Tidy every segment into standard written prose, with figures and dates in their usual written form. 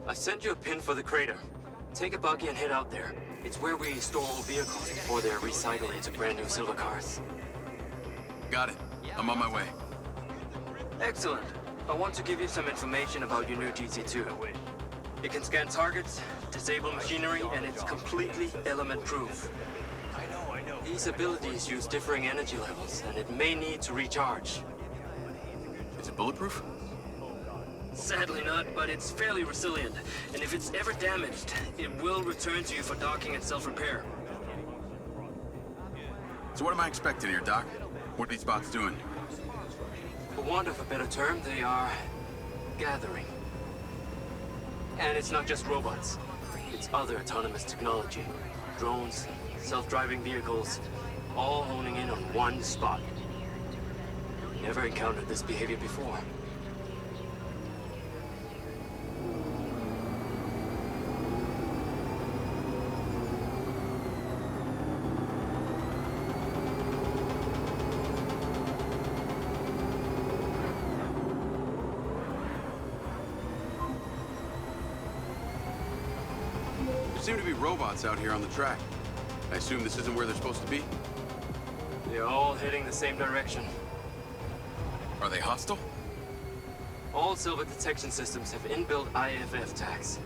I sent you a pin for the crater. Take a buggy and head out there. It's where we store old vehicles before they're recycled into brand new silver cars. Got it. I'm on my way. Excellent. I want to give you some information about your new DC-2. It can scan targets, disable machinery, and it's completely element-proof. These abilities use differing energy levels, and it may need to recharge. Is it bulletproof? Sadly not, but it's fairly resilient, and if it's ever damaged, it will return to you for docking and self-repair. So what am I expecting here, Doc? What are these bots doing? For want of a better term, they are gathering. And it's not just robots. It's other autonomous technology. Drones, self-driving vehicles, all honing in on one spot. Never encountered this behavior before. There seem to be robots out here on the track. I assume this isn't where they're supposed to be? They're all heading the same direction. Are they hostile? All silver detection systems have inbuilt IFF tags.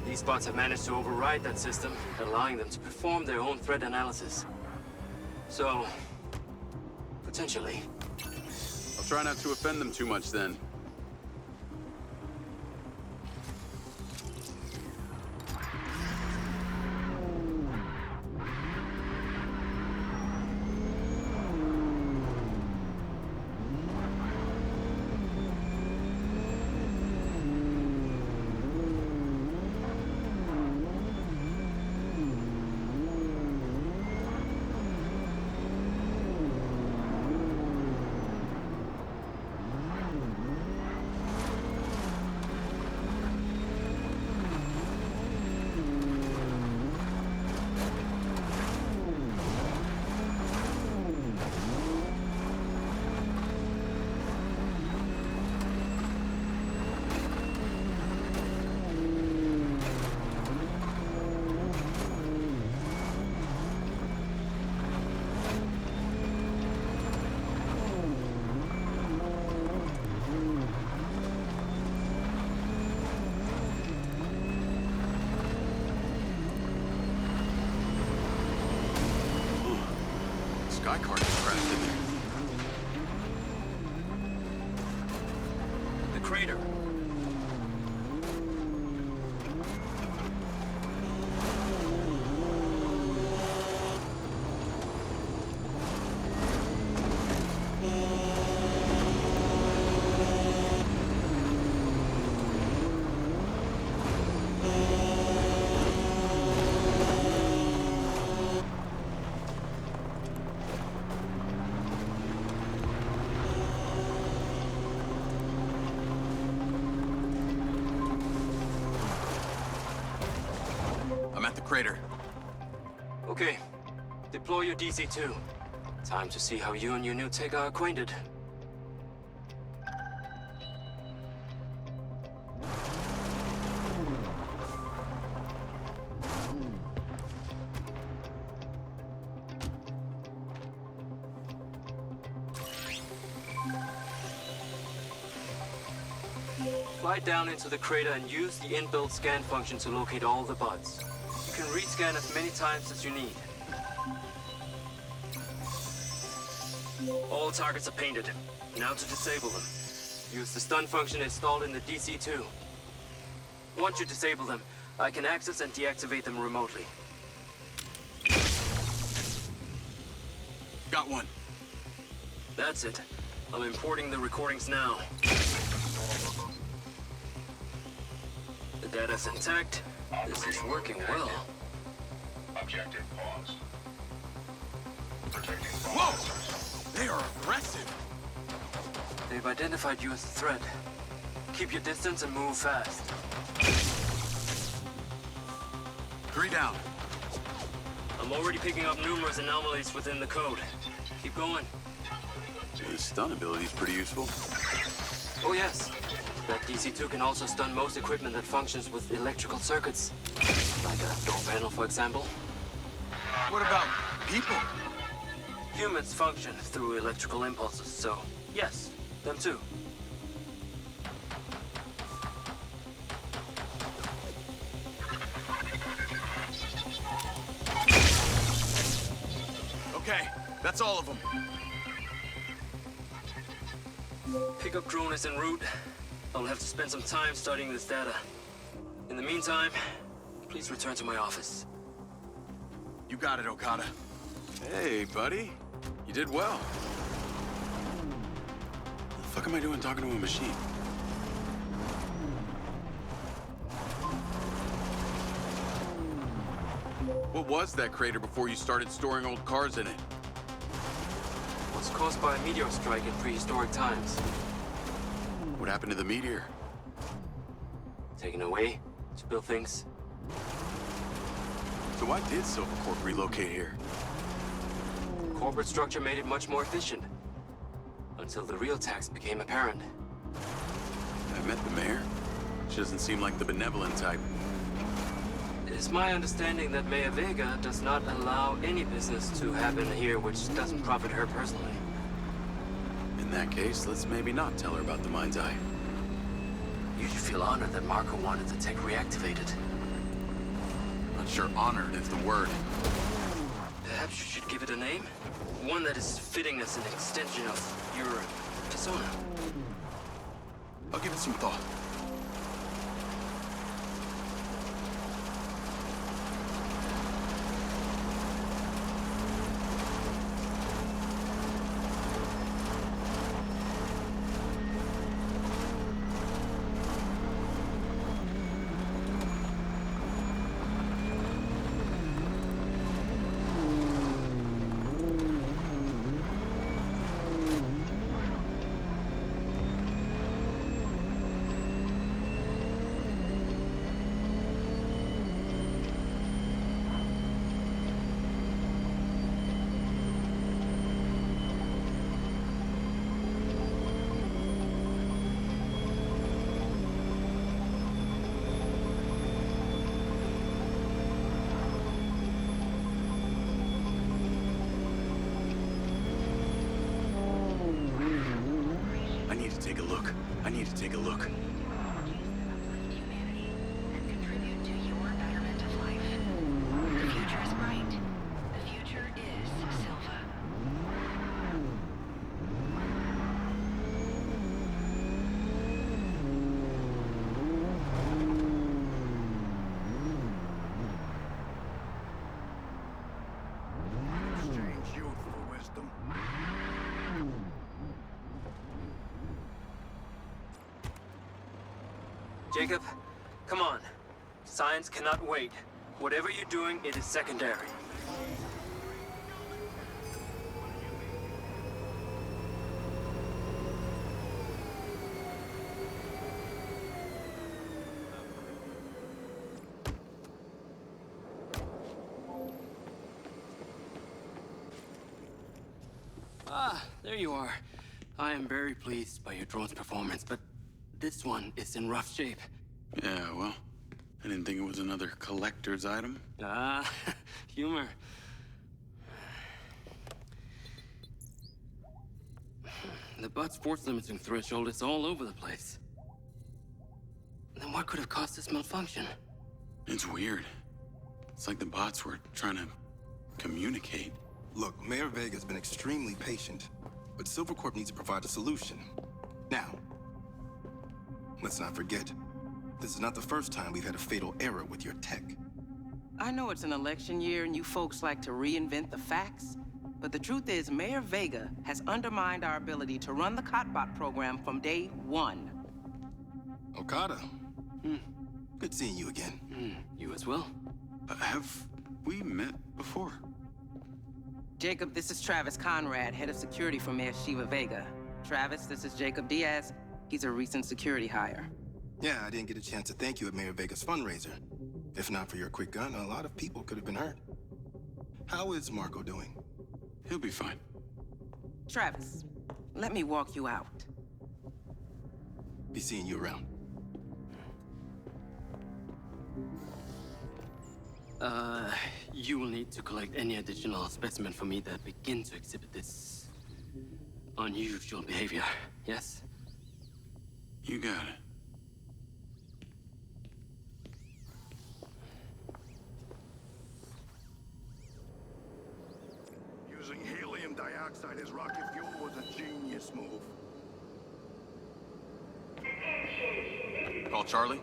These bots have managed to override that system, allowing them to perform their own threat analysis. So, potentially. I'll try not to offend them too much then. Sky car just crashed in there. The crater. I'm at the crater. Okay. Deploy your DC-2. Time to see how you and your new tech are acquainted. Fly down into the crater and use the inbuilt scan function to locate all the buds. You can rescan as many times as you need. All targets are painted. Now to disable them. Use the stun function installed in the DC-2. Once you disable them, I can access and deactivate them remotely. Got one. That's it. I'm importing the recordings now. The data's intact. This is working well. Objective pause. Protecting Whoa! processors. They are aggressive. They've identified you as a threat. Keep your distance and move fast. 3 down. I'm already picking up numerous anomalies within the code. Keep going. His stun ability is pretty useful. Oh yes. That DC-2 can also stun most equipment that functions with electrical circuits. Like a door panel, for example. What about people? Humans function through electrical impulses, so yes, them too. Okay, that's all of them. Pickup drone is en route. I'll have to spend some time studying this data. In the meantime, please return to my office. You got it, Okada. Hey, buddy. You did well. What the fuck am I doing talking to a machine? What was that crater before you started storing old cars in it? Was caused by a meteor strike in prehistoric times. What happened to the meteor? Taken away to build things. So why did Silvercorp relocate here? Corporate structure made it much more efficient. Until the real tax became apparent. I met the mayor. She doesn't seem like the benevolent type. It is my understanding that Mayor Vega does not allow any business to happen here which doesn't profit her personally. In that case, let's maybe not tell her about the MindsEye. You should feel honored that Marco wanted the tech reactivated. Not sure honored is the word. Perhaps you should give it a name? One that is fitting as an extension of your persona. I'll give it some thought. I need to take a look. Humanity and contribute to your betterment of life. The future is bright. The future is Silva. Exchange youth for wisdom. Jacob, come on. Science cannot wait. Whatever you're doing, it is secondary. Ah, there you are. I am very pleased by your drone's performance, but this one is in rough shape. Yeah, well, I didn't think it was another collector's item. Ah, humor. The butt's force limiting threshold is all over the place. Then what could have caused this malfunction? It's weird. It's like the bots were trying to communicate. Look, Mayor Vega's been extremely patient, but Silvercorp needs to provide a solution. Now, let's not forget, this is not the first time we've had a fatal error with your tech. I know it's an election year and you folks like to reinvent the facts, but the truth is Mayor Vega has undermined our ability to run the Cotbot program from day one. Okada. Good seeing you again. You as well. Have we met before? Jacob, this is Travis Conrad, head of security for Mayor Shiva Vega. Travis, this is Jacob Diaz. He's a recent security hire. Yeah, I didn't get a chance to thank you at Mayor Vega's fundraiser. If not for your quick gun, a lot of people could have been hurt. How is Marco doing? He'll be fine. Travis, let me walk you out. Be seeing you around. You will need to collect any additional specimen for me that begin to exhibit this unusual behavior, yes? You got it. Using helium dioxide as rocket fuel was a genius move. Call Charlie?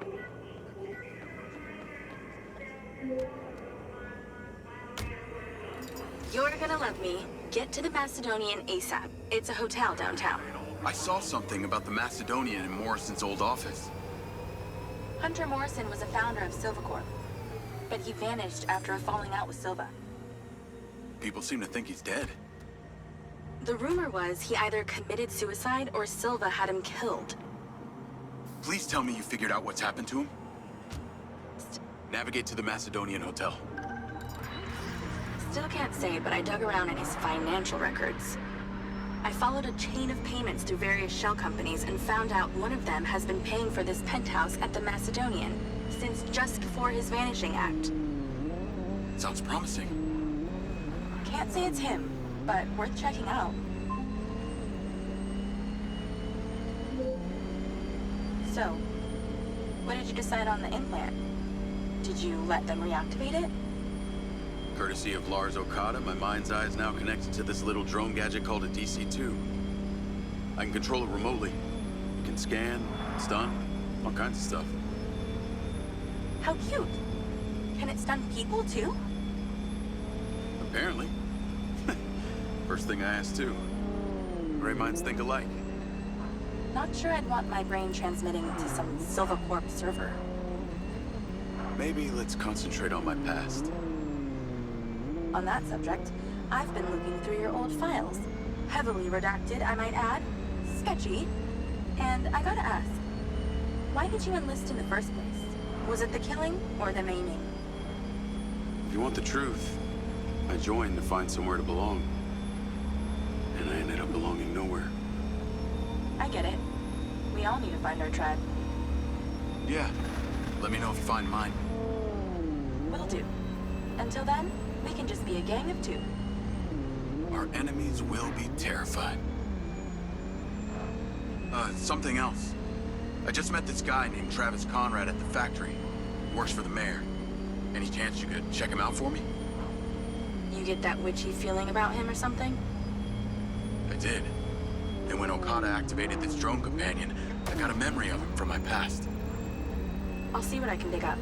You're gonna love me. Get to the Macedonian ASAP. It's a hotel downtown. I saw something about the Macedonian in Morrison's old office. Hunter Morrison was a founder of Silvacorp, but he vanished after a falling out with Silva. People seem to think he's dead. The rumor was he either committed suicide or Silva had him killed. Please tell me you figured out what's happened to him. Navigate to the Macedonian hotel. Still can't say, but I dug around in his financial records. I followed a chain of payments through various shell companies and found out one of them has been paying for this penthouse at the Macedonian since just before his vanishing act. Sounds promising. Can't say it's him, but worth checking out. So, what did you decide on the implant? Did you let them reactivate it? Courtesy of Lars Okada, my mind's eye is now connected to this little drone gadget called a DC-2. I can control it remotely. It can scan, stun, all kinds of stuff. How cute. Can it stun people too? Apparently. First thing I asked too. Gray minds think alike. Not sure I'd want my brain transmitting to some Silvacorp server. Maybe let's concentrate on my past. On that subject, I've been looking through your old files. Heavily redacted, I might add. Sketchy. And I gotta ask, why did you enlist in the first place? Was it the killing or the maiming? If you want the truth, I joined to find somewhere to belong. And I ended up belonging nowhere. I get it. We all need to find our tribe. Yeah. Let me know if you find mine. Will do. Until then, we can just be a gang of two. Our enemies will be terrified. Something else. I just met this guy named Travis Conrad at the factory. Works for the mayor. Any chance you could check him out for me? You get that witchy feeling about him or something? I did. And when Okada activated this drone companion, I got a memory of him from my past. I'll see what I can dig up.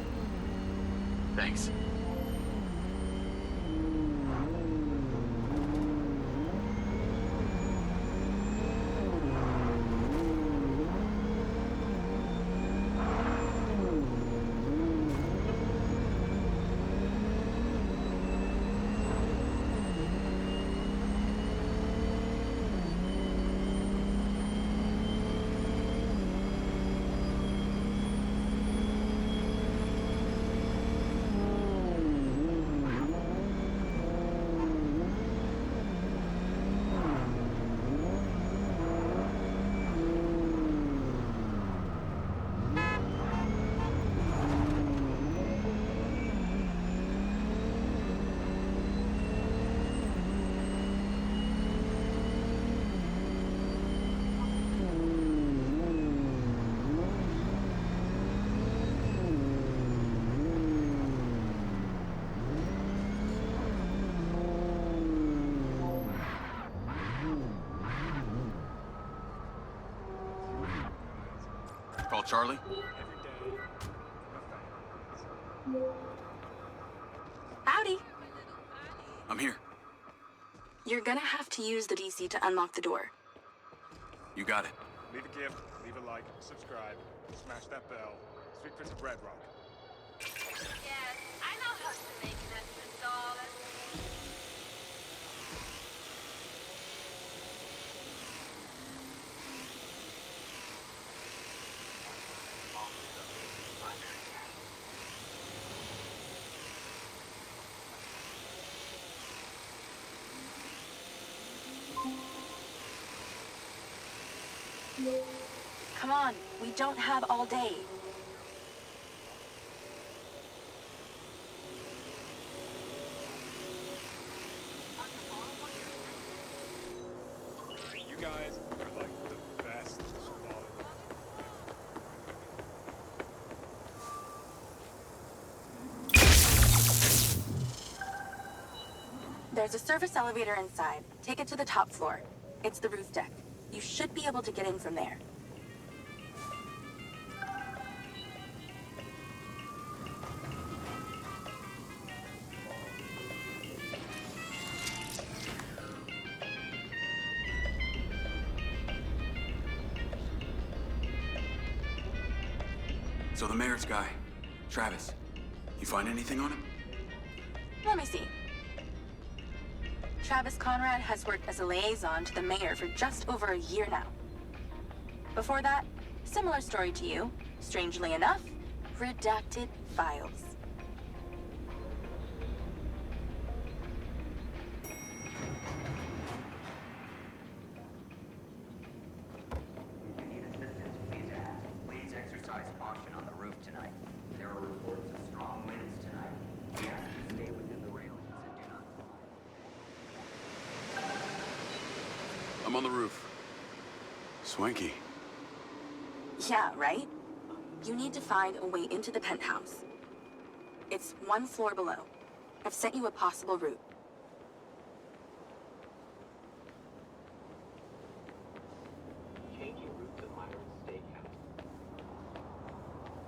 Thanks. Call Charlie? Howdy. I'm here. You're gonna have to use the DC to unlock the door. You got it. Leave a gift, leave a like, subscribe, smash that bell. Sweet Prince of Red Rock. Yes, I know how to make an extra dollar. Come on, we don't have all day. You guys are like the best squad. There's a service elevator inside. Take it to the top floor. It's the roof deck. You should be able to get in from there. So the mayor's guy, Travis, you find anything on him? Let me see. Travis Conrad has worked as a liaison to the mayor for just over a year now. Before that, similar story to you. Strangely enough, redacted files. If you need assistance, please ask. Please exercise caution on the roof tonight. There are reports of strong winds tonight. We ask you to stay within the railings and do not climb. I'm on the roof. Swanky. Yeah, right? You need to find a way into the penthouse. It's one floor below. I've sent you a possible route.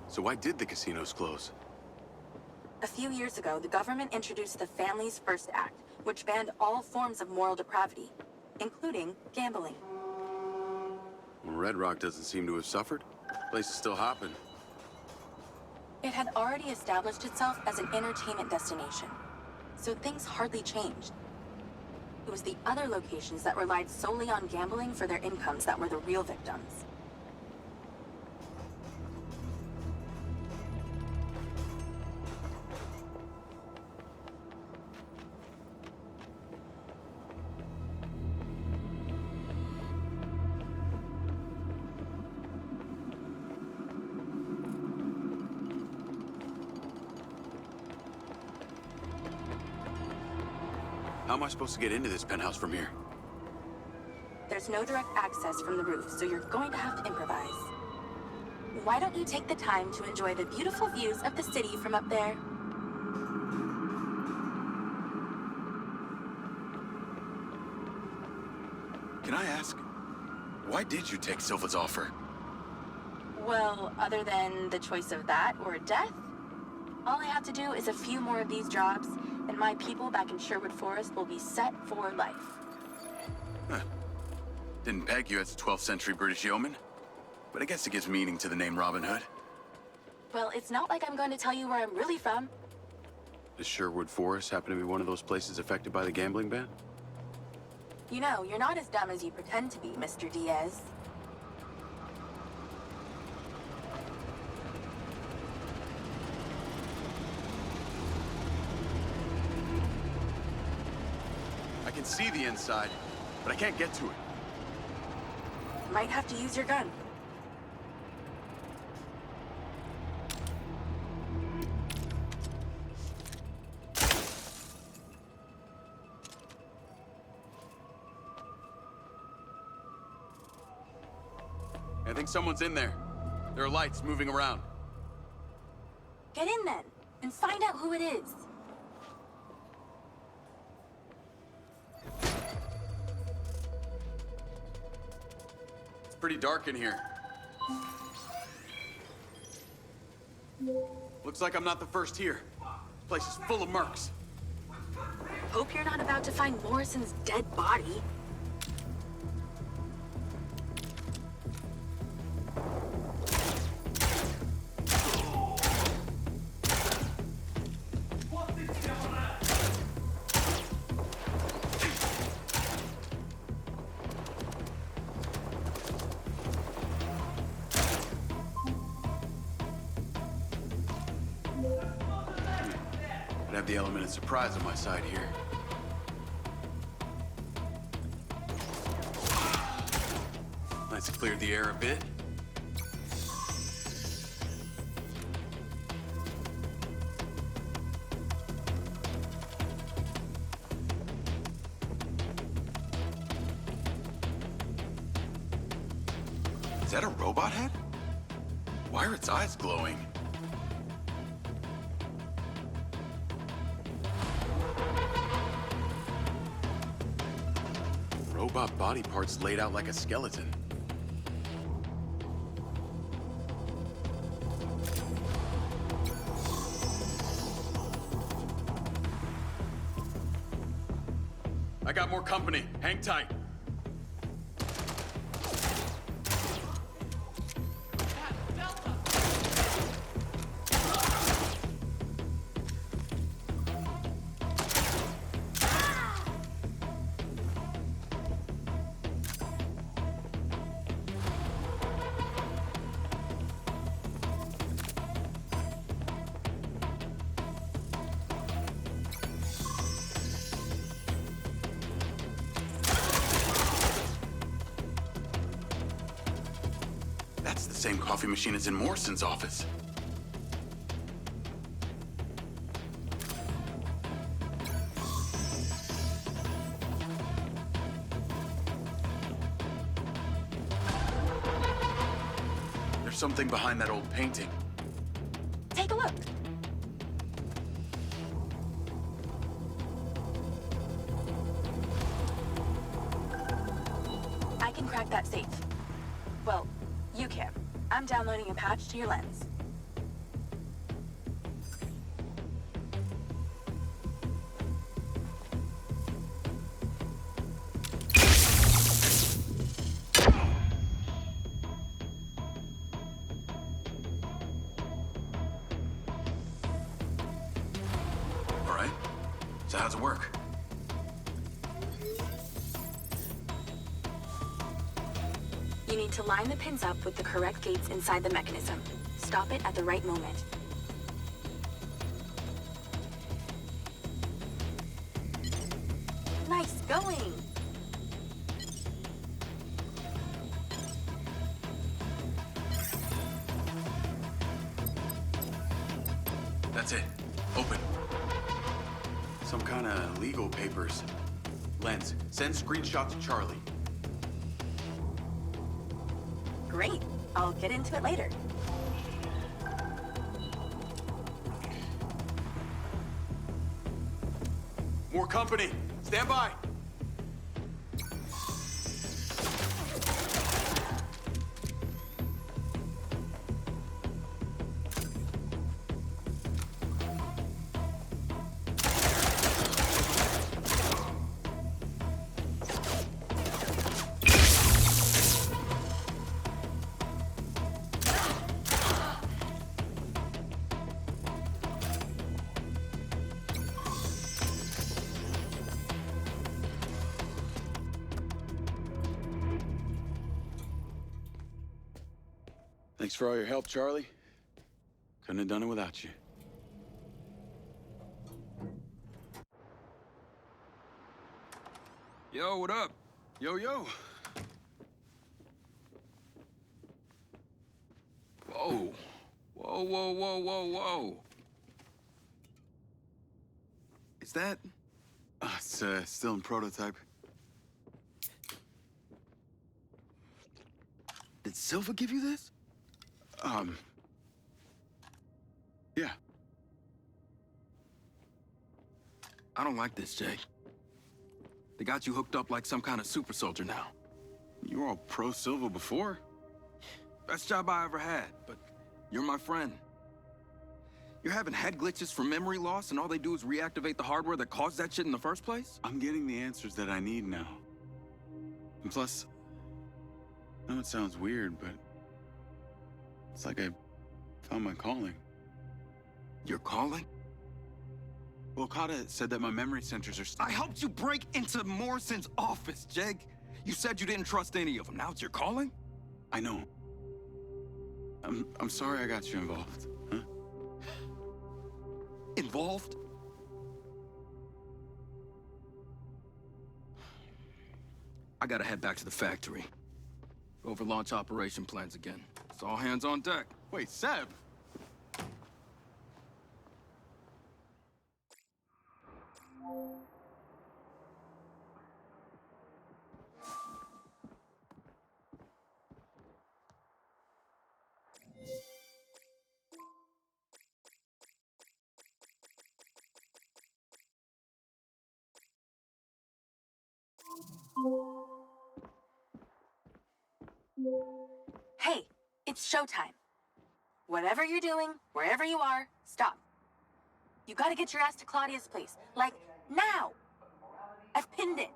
So why did the casinos close? A few years ago, the government introduced the Family's First Act, which banned all forms of moral depravity, including gambling. Well, Red Rock doesn't seem to have suffered. Place is still hopping. It had already established itself as an entertainment destination, so things hardly changed. It was the other locations that relied solely on gambling for their incomes that were the real victims. How am I supposed to get into this penthouse from here? There's no direct access from the roof, so you're going to have to improvise. Why don't you take the time to enjoy the beautiful views of the city from up there? Can I ask, why did you take Silva's offer? Well, other than the choice of that or death, all I have to do is a few more of these jobs, and my people back in Sherwood Forest will be set for life. Huh. Didn't peg you as a 12th century British yeoman, but I guess it gives meaning to the name Robin Hood. Well, it's not like I'm going to tell you where I'm really from. Does Sherwood Forest happen to be one of those places affected by the gambling ban? You know, you're not as dumb as you pretend to be, Mr. Diaz. I can see the inside, but I can't get to it. Might have to use your gun. I think someone's in there. There are lights moving around. Get in then, and find out who it is. It's pretty dark in here. Looks like I'm not the first here. This place is full of mercs. Hope you're not about to find Morrison's dead body. I'd have the element of surprise on my side here. Let's clear the air a bit. Is that a robot head? Why are its eyes glowing? Robot body parts laid out like a skeleton. I got more company. Hang tight. That's the same coffee machine as in Morrison's office. There's something behind that old painting. Take a look. I can crack that safe. Well, you can. I'm downloading a patch to your lens. All right. So how's it work? You need to line the pins up with the correct gates inside the mechanism. Stop it at the right moment. Nice going! That's it. Open. Some kind of legal papers. Lens, send screenshot to Charlie. Great. I'll get into it later. More company. Stand by. Thanks for all your help, Charlie. Couldn't have done it without you. Yo, what up? Yo, yo. Whoa. Whoa, whoa, whoa, whoa, whoa. Is that... It's still in prototype. Did Silva give you this? Yeah. I don't like this, Jay. They got you hooked up like some kind of super soldier now. You were all pro-Silva before. Best job I ever had, but you're my friend. You're having head glitches from memory loss, and all they do is reactivate the hardware that caused that shit in the first place? I'm getting the answers that I need now. And plus, I know it sounds weird, but it's like I found my calling. Your calling? Well, Okada said that my memory centers are... I helped you break into Morrison's office, Jeg. You said you didn't trust any of them. Now it's your calling? I know. I'm sorry I got you involved, huh? Involved? I gotta head back to the factory. Go over launch operation plans again. It's all hands on deck. Wait, Seb! Hey, it's showtime. Whatever you're doing, wherever you are, stop. You gotta get your ass to Claudia's place. Like, now! I've pinned it.